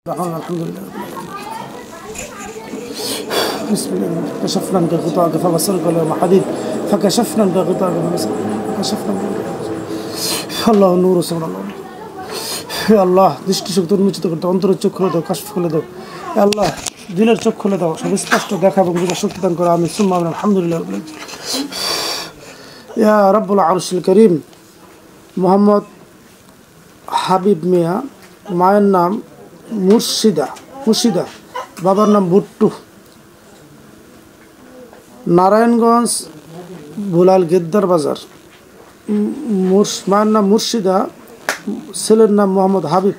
الحمد لله. بسم الله. كشفنا عنك غطاءك فبصرك اليوم حديد فكشفنا عنك غطاءك فكشفنا الله نور صلى الله হে আল্লাহ দৃষ্টি শক্তি উন্মোচিত করতে অন্তরের চোখ খুলে দাও, কাশফ খুলে দাও। হে আল্লাহ দিলের চোখ খুলে দাও, সব স্পষ্ট দেখা এবং বোঝার শক্তি দান করো। আমি সুম্মা আমিন। আলহামদুলিল্লাহ। ইয়া রাব্বুল আরশিল করিম। মোহাম্মদ হাবিব মিয়া, মায়ের নাম মুর্শিদা, বাবার নাম ভুট্টু, নারায়ণগঞ্জ ভুলাল গেদ্দার বাজার। মায়ের নাম মুর্শিদা, ছেলের নাম মোহাম্মদ হাবিব,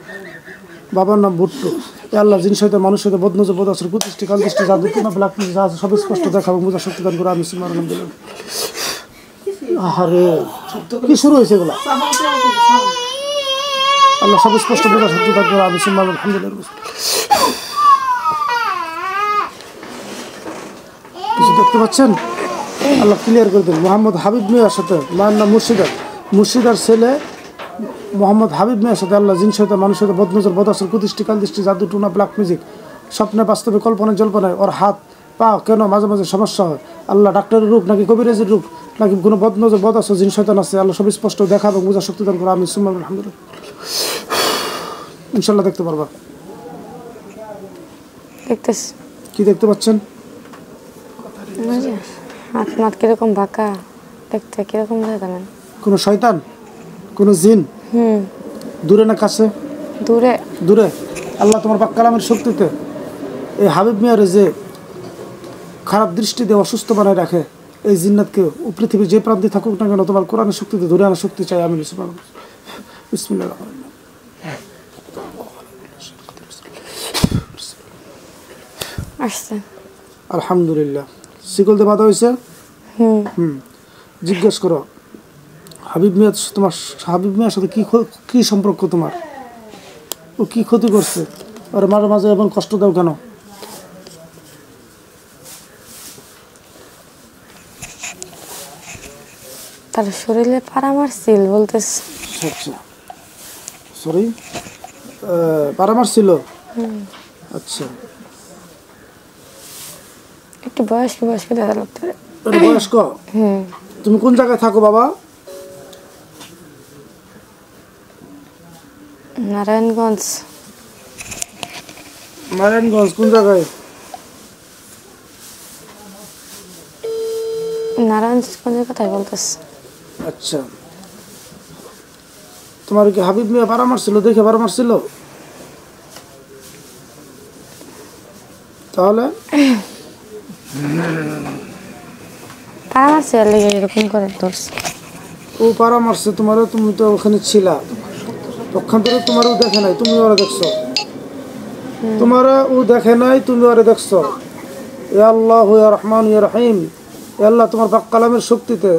বাবার নাম ভুট্টু। আল্লাহ জিনিস হয়তো মানুষ হয়তো বদনজর বদাসর কুদৃষ্টি কালদৃষ্টি জাদু কিনা ব্ল্যাক যা আছে সব স্পষ্ট দেখা এবং বোঝার শক্তি দান করে। আমি সুমার নাম দিলাম। আরে কি শুরু হয়েছে এগুলা? আল্লাহ সব স্পষ্ট বোঝার শক্তি দান করে। আমি সুমার আলহামদুলিল্লাহ। কিছু দেখতে পাচ্ছেন? আল্লাহ ক্লিয়ার করে দেন। মোহাম্মদ হাবিব মিয়ার সাথে মায়ের নাম মুর্শিদার ছেলে মোহাম্মদ হাবিব মিয়ার সাথে আল্লাহ জিনিস হয়তো মানুষ হয়তো বদনজর বদাসর কুদৃষ্টি কালদৃষ্টি জাদু টুনা ব্ল্যাক ম্যাজিক স্বপ্নে বাস্তবে কল্পনায় জল্পনায় ওর হাত পা কেন মাঝে মাঝে সমস্যা হয়। আল্লাহ ডাক্তারের রূপ নাকি কবিরাজের রূপ নাকি কোনো বদনজর বদাসর জিনিস হয়তো আছে। আল্লাহ সব স্পষ্ট দেখা এবং বোঝার শক্তি দান করে। আমি সুম্মা আলহামদুলিল্লাহ। ইনশাল্লাহ দেখতে পারবা। কি দেখতে পাচ্ছেন? হাত মাত কিরকম বাঁকা দেখতে, কিরকম জানেন? কোনো শয়তান, কোনো জিন? দূরে না কাছে? দূরে। আল্লাহ তোমার পাক কালামের শক্তিতে এই হাবিব মিয়ারে যে খারাপ দৃষ্টি দিয়ে অসুস্থ বানায় রাখে, এই জিন্নাতকে পৃথিবীর যে প্রান্তে থাকুক না কেন তোমার কোরআনের শক্তিতে ধরে আনার শক্তি চাই। আমি বিসমিল্লাহ। আলহামদুলিল্লাহ। শিকল দিয়ে বাঁধা হয়েছে? জিজ্ঞেস করো হাবিব মিয়ার সাথে কি সম্পর্ক তোমার? ও কি ক্ষতি করছে? আর মাঝে মাঝে এমন কষ্ট দাও কেন? তার শরীরে পাড়া মারছিল বলতেছে। আচ্ছা সরি, পাড়া মারছিল। আচ্ছা একটু বয়স্ক দেখা লাগতে। বয়স্ক? তুমি কোন জায়গায় থাকো বাবা? নারায়ণগঞ্জ। কোন জায়গায়? নারায়ণগঞ্জের কথাই বলতেছে। আচ্ছা তোমার কি হাবিব মিয়া পাড়া মারছিল দেখে পাড়া মারছিল? তাহলে পাড়া মারছে এরকম করে ধরছে। ও পাড়া মারছে তোমারও? তুমি তো ওখানে ছিলা, পক্ষান্তরে তোমারও দেখে নাই, তুমি ওরা দেখছো। তোমার ও দেখে নাই, তুমি ওরা দেখছো। ইয়া আল্লাহু ইয়া রহমান ইয়া রহিম। আল্লাহ তোমার পাক কালামের শক্তিতে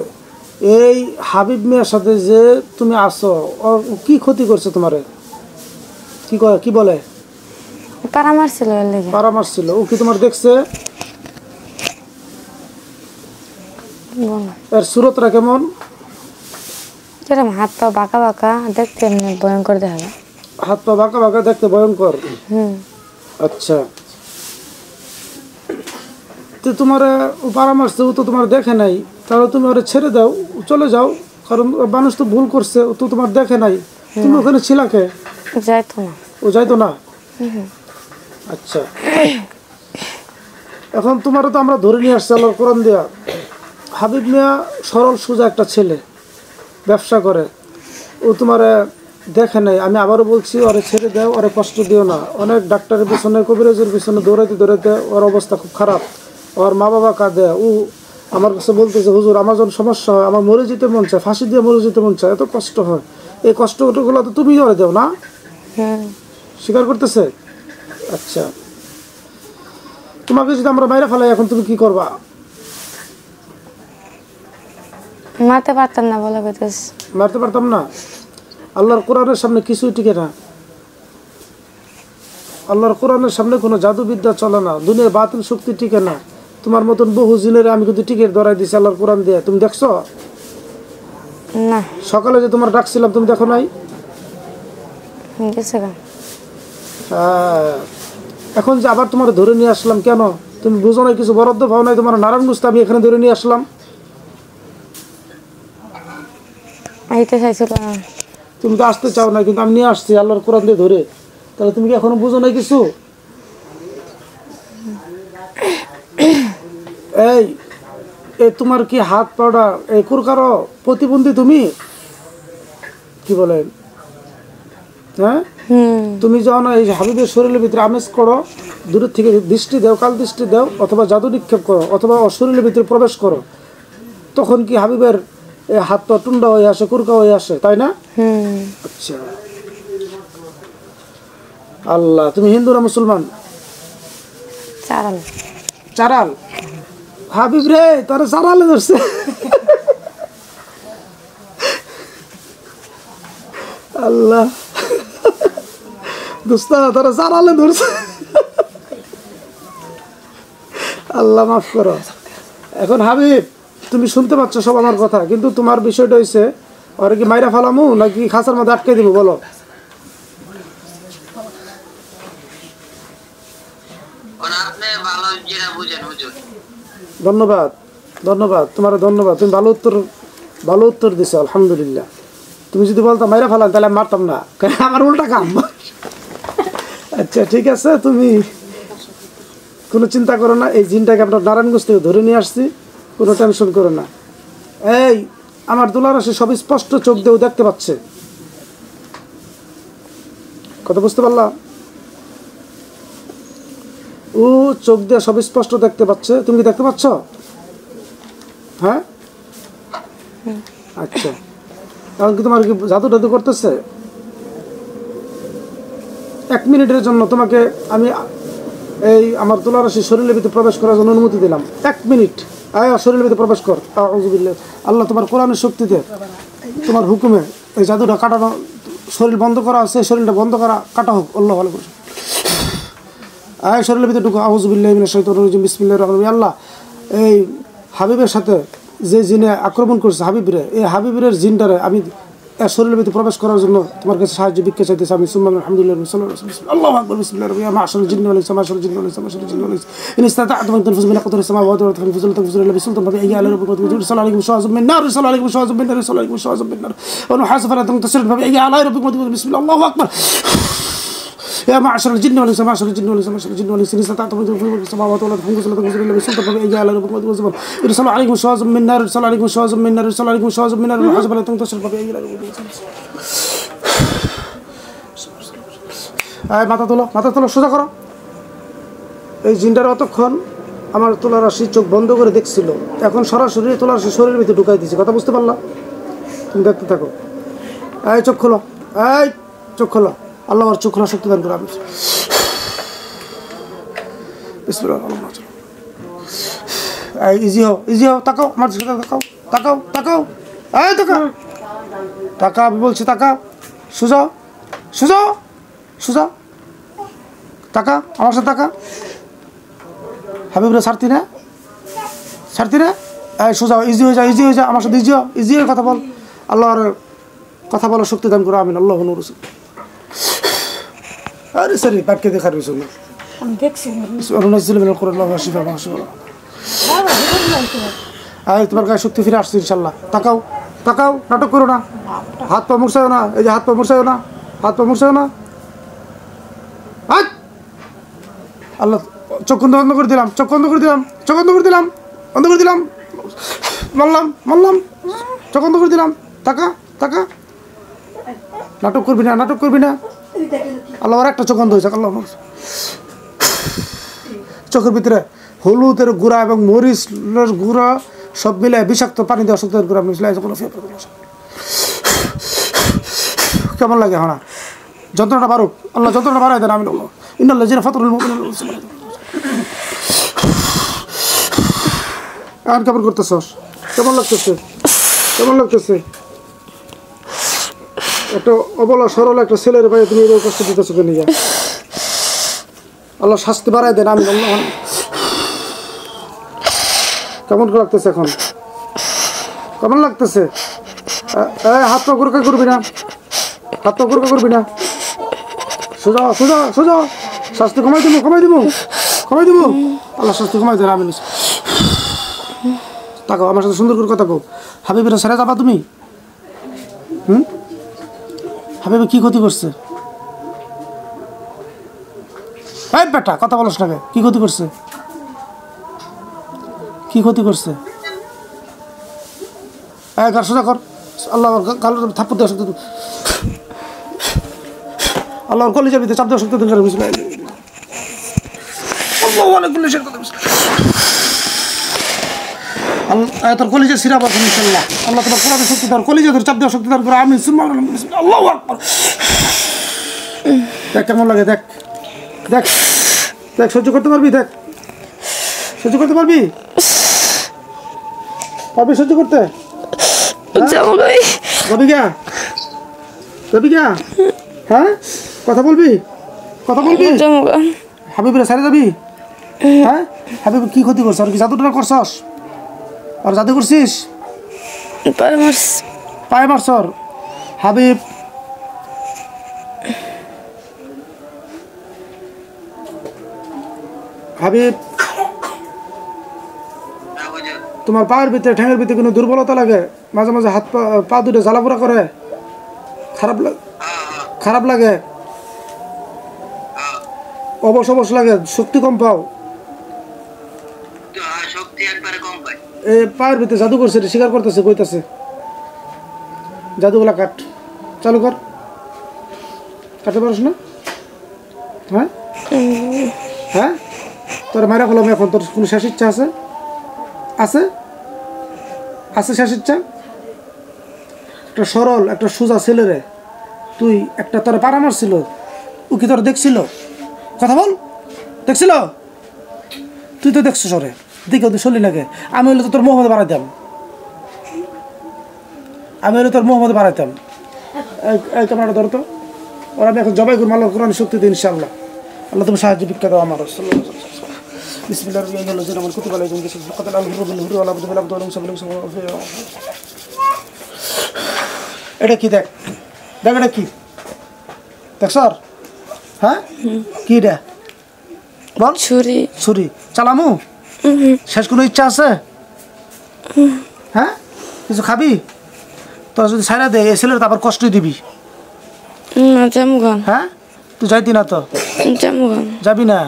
এই হাবিব মিয়ার সাথে যে তুমি আসো, ও কি ক্ষতি করছে তোমারে? কি বলে? পাড়া মারছিল। ও কি তোমার দেখছে? এর সুরতটা কেমন? যেরকম হাত পা বাঁকা বাঁকা দেখতে, এমনি ভয়ঙ্কর দেখা যায়। হাত পা বাঁকা বাঁকা দেখতে ভয়ঙ্কর? আচ্ছা তো তোমার ও পাড়া মারছে, ও তো তোমার দেখে নাই, তাহলে তুমি ওরা ছেড়ে দাও, চলে যাও। কারণ মানুষ তো ভুল করছে, ও তো তোমার দেখে নাই। তুমি ওখানে ছিলা কে? যাইতো না। ও যাইতো না? আচ্ছা এখন তোমারও তো আমরা ধরে নিয়ে আসছি আল্লাহর কোরআন দিয়া। হাবিব মিয়া সরল সোজা একটা ছেলে, ব্যবসা করে। ও তোমার দেখে নাই। আমি আবারও বলছি, ওরে ছেড়ে দাও, ওরে কষ্ট দিও না। অনেক ডাক্তারের পিছনে কবিরাজের পিছনে দৌড়াইতে ওর অবস্থা খুব খারাপ। ওর মা বাবা কাঁদে। ও আমার কাছে বলতেছে, হুজুর আমার যখন সমস্যা হয়, আমার মরে যেতে মন চায়, ফাঁসি দিয়ে মরে যেতে মন চায়, এত কষ্ট হয়। এই কষ্টগুলো তো তুমি ওরে দেও না? স্বীকার করতেছে? আচ্ছা তোমাকে যদি আমরা বাইরে ফেলাই, এখন তুমি কি করবা? মারতে পারতাম না বলে কইতেছে। মারতে পারতাম না? আল্লাহর কোরআনের সামনে কিছুই টিকে না। আল্লাহর কোরআনের সামনে কোনো জাদুবিদ্যা চলে না, দুনিয়ার বাতিল শক্তি টিকে না। তোমার মতন বহু জিনের আমি কিন্তু টিকিট ধরাই দিছি আল্লাহর কোরআন দিয়ে। তুমি দেখছো? না। সকালে যে তোমার ডাকছিলাম তুমি দেখো নাই? এখন যে আবার তোমার ধরে নিয়ে আসলাম কেন? তুমি বুঝো না, কিছু বরাদ্দ পাও নাই তোমার নারায়ণগঞ্জ, আমি এখানে ধরে নিয়ে আসলাম। আইতে চাইছিল না। তুমি তো আসতে চাও না, কিন্তু আমি নিয়ে আসছি আল্লাহর কোরআন দিয়ে ধরে। তাহলে তুমি কি এখনো বুঝো না কিছু? এই তোমার কি হাত পাওয়া এই কুরকারো প্রতিবন্ধী তুমি? কি বলেন? হ্যাঁ, তুমি যাও না এই হাবিবের শরীরের ভিতরে আমেজ করো, দূরের থেকে দৃষ্টি দাও, কাল দৃষ্টি দাও, অথবা জাদু নিক্ষেপ করো, অথবা শরীরের ভিতরে প্রবেশ করো, তখন কি হাবিবের এই হাত পা টুন্ডা হয়ে আসে, কুরকা হয়ে আসে, তাই না? আচ্ছা, আল্লাহ, তুমি হিন্দু না মুসলমান? চারাল। চারাল? হাবিব রে তোরা চারালে ধরছে। আল্লাহ, দোস্ত তোরা চারালে ধরছে। আল্লাহ মাফ করো। এখন হাবিব, তুমি শুনতে পাচ্ছ সব আমার কথা, কিন্তু তোমার বিষয়টা হয়েছে ওরা কি মাইরা ফেলামু নাকি খাঁচার মধ্যে আটকে দিব? বলো। ধন্যবাদ, ধন্যবাদ, তোমার ধন্যবাদ। তুমি ভালো উত্তর দিছো, আলহামদুলিল্লাহ। তুমি যদি বলতো মাইরা ফেলাম তাহলে আমি মারতাম না, কারণ আমার উল্টা কাম। আচ্ছা ঠিক আছে, তুমি কোনো চিন্তা করো না, এই জিনটাকে আমরা নারায়ণগঞ্জ থেকে ধরে নিয়ে আসছি, কোনো টেনশন করো না। এই আমার দুলারাশি সব স্পষ্ট চোখ দিয়েও দেখতে পাচ্ছে, কথা বুঝতে পারলাম? ও চোখ দিয়ে সব স্পষ্ট দেখতে পাচ্ছে, তুমি কি দেখতে পাচ্ছ? হ্যাঁ, আচ্ছা, কারণ কি তোমার কি জাদু টাদু করতেছে? 1 মিনিটের জন্য তোমাকে আমি এই আমার তুলারাশি শরীরের ভিতরে প্রবেশ করার জন্য অনুমতি দিলাম। 1 মিনিট, আয় শরীরের ভিতরে প্রবেশ কর। আউযুবিল্লাহ। আল্লাহ তোমার কোরআনের শক্তিতে, তোমার হুকুমে এই জাদুটা কাটানো, শরীর বন্ধ করা আছে, শরীরটা বন্ধ করা, কাটা হোক। আল্লাহ ভালো করে আয় শরীরের ভিতরে ঢুকো। আউযুবিল্লাহি মিনাশ শাইতানির রাজিম। বিসমিল্লাহির রহমানির রহিম। আল্লাহ, এই হাবিবের সাথে যে জিনে আক্রমণ করছে হাবিবরে, এই হাবিবের জিনটারে আমি শরীরের ভিতরে প্রবেশ করার জন্য তোমার কাছে সাহায্য ভিক্ষা চাইতেছি। আমি সুবহান আলহামদুলিল্লাহ আল্লাহু আকবার বিসমিল্লাহির রহমানির রহিম। মাশাআল্লাহ জিন্নি ওয়াল ইনস, মাশাআল্লাহ জিন্নি ওয়াল ইনস, মাশাআল্লাহ জিন্নি ওয়াল ইনস। ইন ইসতাতা'তুম আন তানফুযু মিন aqtari as-samawati wal ardi fanfuzuu tanfuzuna illa bisultan fabi'ayyi ala'i rabbikuma tukadzibun. Yursala 'alaykum shu'azun min nar, yursala 'alaykum shu'azun min nar, yursala 'alaykum shu'azun min nar wa nuhasun fala tantasirun fabi'ayyi ala'i rabbikuma tukadzibun. Bismillah, Allahu akbar. يا معشر الجن والانس، معشر الجن والانس، معشر الجن والانس، ان استطعتم ان تنفذوا في السماوات والارض فانفذوا لا تنفذون الا بسلطان فبأي آلاء ربكما تكذبون. يرسل عليكم شواظ من نار، يرسل عليكم شواظ من نار، يرسل عليكم شواظ من نار وحسب لا تنتصر فبأي آلاء ربكما تكذبون. মাথা তোলো, মাথা তোলো, সোজা করো। এই জিনটার অতক্ষণ আমার তুলারাশি চোখ বন্ধ করে দেখছিল, এখন সরাসরি তুলারাশি শরীরের ভিতরে ঢুকাই দিয়েছে, কথা বুঝতে পারলাম? তুমি দেখতে থাকো। এই চোখ খোলো, এই চোখ খোলো। আল্লাহ আমার চোখ খোলা শক্তি দান করে। আমি ইজি হও, ইজি হও, তাকাও আমার সাথে, তাকাও, তাকাও, তাকাও, এই তাকাও, টাকা, আমি বলছি টাকা, সুজাও, সুজাও, সুজাও, টাকা, আমার সাথে টাকা। হাবিবরা ছাড়তি না, ছাড়তি না, এই সোজাও, ইজি হয়ে যা, ইজি হয়ে যা, আমার সাথে ইজি হও, ইজি হয়ে কথা বল। আল্লাহর কথা বলার শক্তি দান করে। আমিন। আল্লাহ নূর। আরে সরি, বাক্যে দেখার বিষয় না। আমি দেখছি তোমার গায়ে শক্তি ফিরে আসছে ইনশাল্লাহ। তাকাও, তাকাও, নাটক করো না, হাত পা মুড়ছাও না, এই যে হাত পা মুড়ছাও না, হাত পা মুড়ছাও না। আল্লাহ, চোখ বন্ধ করে দিলাম, চোখ বন্ধ করে দিলাম, চোখ বন্ধ করে দিলাম, বন্ধ করে দিলাম, মারলাম, মারলাম, চোখ বন্ধ করে দিলাম। টাকা, টাকা, নাটক করবি না, নাটক করবি না। আল্লাহ আর একটা চোখ বন্ধ হয়েছে। আল্লাহ, চোখের ভিতরে হলুদের গুঁড়া এবং মরিচের গুঁড়া সব মিলে বিষাক্ত পানি দেওয়া শক্তের গুঁড়া মিশলাই। কেমন লাগে? হ্যাঁ, যন্ত্রণাটা বাড়ুক। আল্লাহ যন্ত্রণা বাড়াই দেন। আমি ইন্নাল্লাহ জিনা ফাতরুল মুমিনিন। আর কেমন করতেছস? কেমন লাগতেছে? কেমন লাগতেছে? একটা অবলা সরল একটা ছেলের ভাই তুমি এবার কষ্ট দিতেছো কেন? আল্লাহ শাস্তি বাড়াই দেন। আমি কেমন লাগতেছে এখন? কেমন লাগতেছে? হাত পা গুরকা করবি না, হাত পা গুরকা করবি না, সোজা সোজা সোজা শাস্তি কমাই দিব আল্লাহ শাস্তি কমাই দেয় আমিন তাকো আমার সাথে সুন্দর করে কথা কও হাবিবের ছেড়ে যাবা তুমি হাবিবে কি ক্ষতি করছে এই বেটা কথা বলছ না কি ক্ষতি করছে এই গার সোজা কর আল্লাহ গাল থাপ্পড় দেওয়া শক্তি আল্লাহর কলিজার ভিতরে চাপ দেওয়া শক্তি দেন তোর কলিজা সিরা পাচ্ছেন ইনশাল্লাহ আল্লাহ তোমার কোরআনের শক্তি তার কলিজা ধরে চাপ দেওয়া শক্তি দান করে আমি আল্লাহু আকবার দেখ কেমন লাগে দেখ দেখ দেখ সহ্য করতে পারবি সহ্য করতে পারবি সহ্য করতে হ্যাঁ কথা বলবি হাবিবের সারে যাবি হ্যাঁ হাবিব কি ক্ষতি করছ আর কি জাদুটা করছস আর জাদু করছিস পায়ে মারছ হাবিব তোমার পায়ের ভিতরে ঠ্যাঙের ভিতরে কোনো দুর্বলতা লাগে মাঝে মাঝে হাত পা দুটো জ্বালাপোড়া করে খারাপ লাগে অবশ লাগে শক্তি কম পাও এই পায়ের ভিতরে জাদু করছে স্বীকার করতেছে কইতাছে জাদুগুলা কাট চালু কর কাটতে পারছ না হ্যাঁ তোর মারা ফেলাম এখন তোর কোনো শেষ ইচ্ছা আছে শেষ ইচ্ছা একটা সরল একটা সোজা ছেলেরে তুই একটা তোর পাড়া মারছিল ও কি তোর দেখছিল কথা বল দেখছিল তুই তো দেখছো সরে দেখে তুই চলি নাকি আমি হইলে তো তোর মোহাম্মদ বাড়াইতাম এই ক্যামেরাটা ধরো তো ওরা আমি এখন জবাই করবো আল্লাহ কোরআন শক্তি দিন ইনশাআল্লাহ আল্লাহ তুমি সাহায্য ভিক্ষা দাও আমার বিসমিল্লাহির রহমানির রহিম আমার কুতুব আলাইকুম ফাকাত আল-হুরুল হুরু ওয়ালা বুদু বিল এটা কি দেখ এটা কি দেখ স্যার হ্যাঁ কি রে বল ছুরি চালামু শেষ কোনো ইচ্ছা আছে হ্যাঁ কিছু খাবি তোরা যদি ছাইরা দে এই ছেলের তো আবার কষ্ট দিবি হ্যাঁ তুই যাইতি না তো যাবি না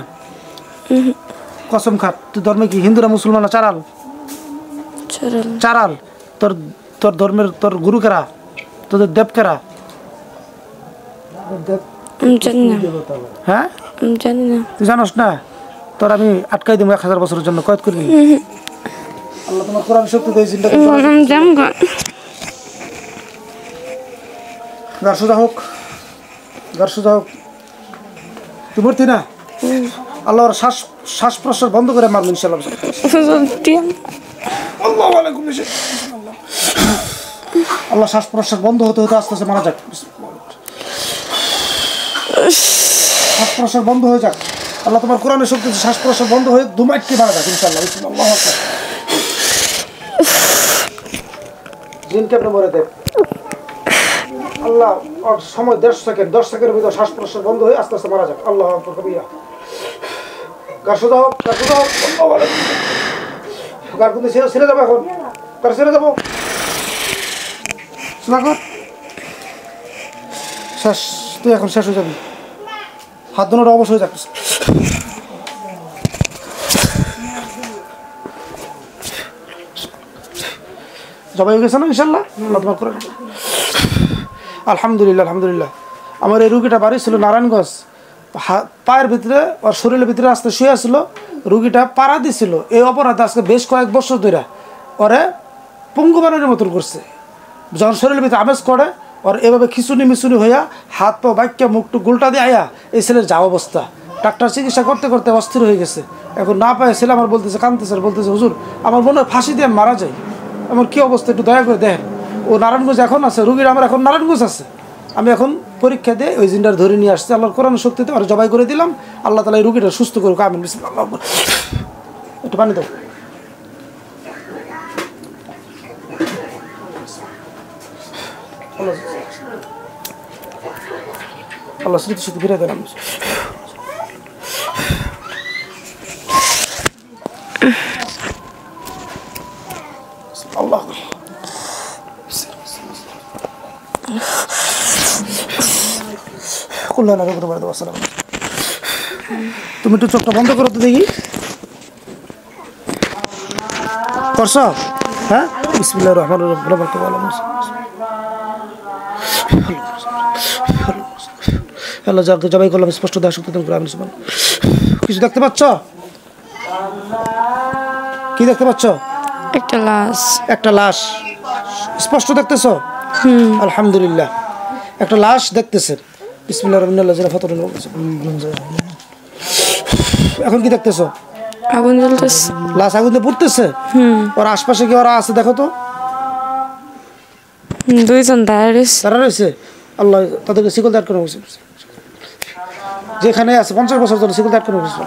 কসম খা তুই ধর্মে কি হিন্দুরা মুসলমান চারাল তোর ধর্মের তোর গুরু কেরা তোদের দেব কেরা হ্যাঁ তুই জানোস না তোর আমি আটকাই দিব 1000 বছরের জন্য কয়েদ করবি আল্লাহ তোমার কোরআন শক্তি দিয়েছি গার সোজা হোক তুই মরতি না আল্লাহর শ্বাস প্রশ্বাস বন্ধ করে মারবেন ইনশাআল্লাহ আল্লাহ শ্বাস প্রশ্বাস বন্ধ হতে আস্তে আস্তে মারা যাক শ্বাস প্রশ্বাস বন্ধ হয়ে যাক আল্লাহ তোমার কোরআনের শক্তি শ্বাস প্রশ্বাস বন্ধ হয়ে দুমাইটকে মারা যাক ইনশাআল্লাহ আল্লাহু আকবার জিন কেমনে মরে দেখ আল্লাহ ওর সময় 10 সেকেন্ডের ভিতরে শ্বাস প্রশ্বাস বন্ধ হয়ে আস্তে আস্তে মারা যাক আল্লাহু আকবার কবিরা গার সোজা হোক গার কিন্তু ছেড়ে যাবো এখন গার ছেড়ে যাবো শেষ তুই এখন শেষ হয়ে যাবি হাত ধোনোটা অবশ্যই হয়ে যাচ্ছে জবাই হয়ে গেছে না ইনশাল্লাহ তোমার করে আলহামদুলিল্লাহ আমার এই রুগীটা বাড়ি ছিল নারায়ণগঞ্জ পায়ের ভিতরে ওর শরীরের ভিতরে আস্তে শুয়ে আসছিল রুগীটা পাড়া দিছিল এই অপরাধে আজকে বেশ কয়েক বছর ধরে ওরে পঙ্গু বানানোর মতন করছে যখন শরীরের ভিতরে আমেজ করে ওর এভাবে খিচুনি হইয়া হাত পা বাক্যা মুখটু গুলটা দিয়ে আয়া এই ছেলের যা অবস্থা ডাক্তার চিকিৎসা করতে অস্থির হয়ে গেছে এখন না পায় ছেলে আমার বলতেছে হুজুর আমার মনে হয় ফাঁসি দিয়ে মারা যায় আমার কী অবস্থা একটু দয়া করে দেখেন ও নারায়ণগঞ্জ এখন আছে রুগীর আমার এখন নারায়ণগঞ্জ আছে আমি এখন পরীক্ষা দিয়ে ওই জিনটার ধরে নিয়ে আসছি আল্লাহর কোরআন শক্তিতে আর জবাই করে দিলাম আল্লাহ তালা এই রুগীটা সুস্থ করুক আমিন একটু পানি দাও আল্লাহ স্মৃতি শক্তি ফিরে দেন আল্লাহ কল্যাণ আরো করে দেবো আসসালাম তুমি একটু চোখটা বন্ধ করো তো দেখি করছ হ্যাঁ বিসমিল্লাহির রহমানির রহিম আল্লাহ যাকে জবাই করলাম স্পষ্ট দেওয়া শক্তি তুমি আমি কিছু দেখতে পাচ্ছ কি দেখতে পাচ্ছ একটা লাশ একটা লাশ স্পষ্ট দেখতেছ আলহামদুলিল্লাহ একটা লাশ দেখতেছেন বিসমিল্লাহির রহমানির রহিম এখন কি দেখতেছ আগুন জ্বলতেছে লাশ আগুনে পুড়তেছে ওর আশপাশে কি ওরা আছে দেখো তো দুইজন দাঁড়িয়ে তারা রয়েছে আল্লাহ তাদেরকে শিকল দাঁড় করে বসে যেখানে আছে 50 বছর ধরে শিকল দাঁড় করে বসে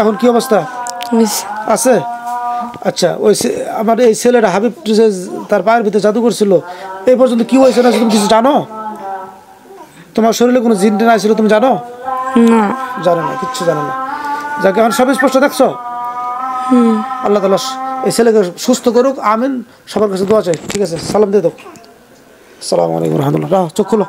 এখন কি অবস্থা আছে আচ্ছা ওই আমার এই ছেলেটা হাবিব যে তার পায়ের ভিতরে জাদু করছিল এই পর্যন্ত কি হয়েছে না তুমি কিছু জানো তোমার শরীরে কোনো জিন টেন আসছিল তুমি জানো না জানো না কিচ্ছু জানো না যাকে এখন সব স্পষ্ট দেখছো আল্লাহ তাআলা এই ছেলেকে সুস্থ করুক আমিন সবার কাছে দোয়া চাই ঠিক আছে সালাম দিয়ে দাও আসসালামু আলাইকুম রহমতুল্লাহ চোখ খোলো